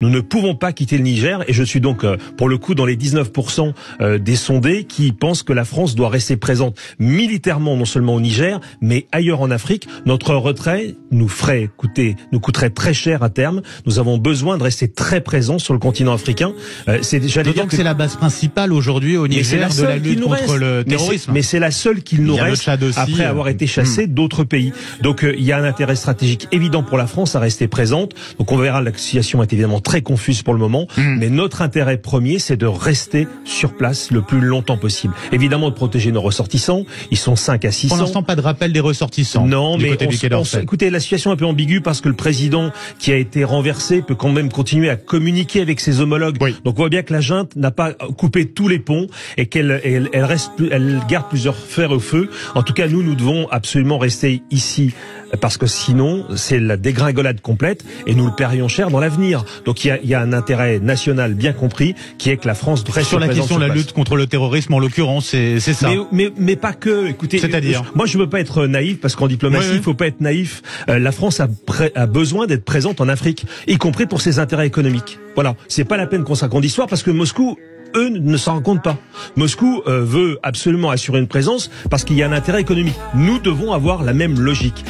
Nous ne pouvons pas quitter le Niger et je suis donc, pour le coup, dans les 19% des sondés qui pensent que la France doit rester présente militairement, non seulement au Niger, mais ailleurs en Afrique. Notre retrait nous coûterait très cher à terme. Nous avons besoin de rester très présents sur le continent africain. D'autant que c'est la base principale aujourd'hui au Niger de la lutte contre le terrorisme. Mais c'est la seule qu'il nous reste après avoir été chassé d'autres pays. Donc il y a un intérêt stratégique évident pour la France à rester présente. Donc on verra, la situation est évidemment très confuse pour le moment, mais notre intérêt premier, c'est de rester sur place le plus longtemps possible. Évidemment, de protéger nos ressortissants. Ils sont 5 à 600. Pour l'instant, pas de rappel des ressortissants. Non, mais écoutez, la situation est un peu ambiguë parce que le président qui a été renversé peut quand même continuer à communiquer avec ses homologues. Oui. Donc on voit bien que la junte n'a pas coupé tous les ponts et elle garde plusieurs fers au feu. En tout cas, nous devons absolument rester ici parce que sinon, c'est la dégringolade complète et nous le paierions cher dans l'avenir. Donc il y a un intérêt national bien compris qui est que la France reste sur la question de la lutte contre le terrorisme, en l'occurrence, c'est ça. Mais pas que. Écoutez, c'est-à-dire, moi je veux pas être naïf parce qu'en diplomatie, il faut pas être naïf. La France a besoin d'être présente en Afrique, y compris pour ses intérêts économiques. Voilà, c'est pas la peine qu'on se raconte d'histoire parce que Moscou, eux, ne s'en rendent compte pas. Moscou veut absolument assurer une présence parce qu'il y a un intérêt économique. Nous devons avoir la même logique.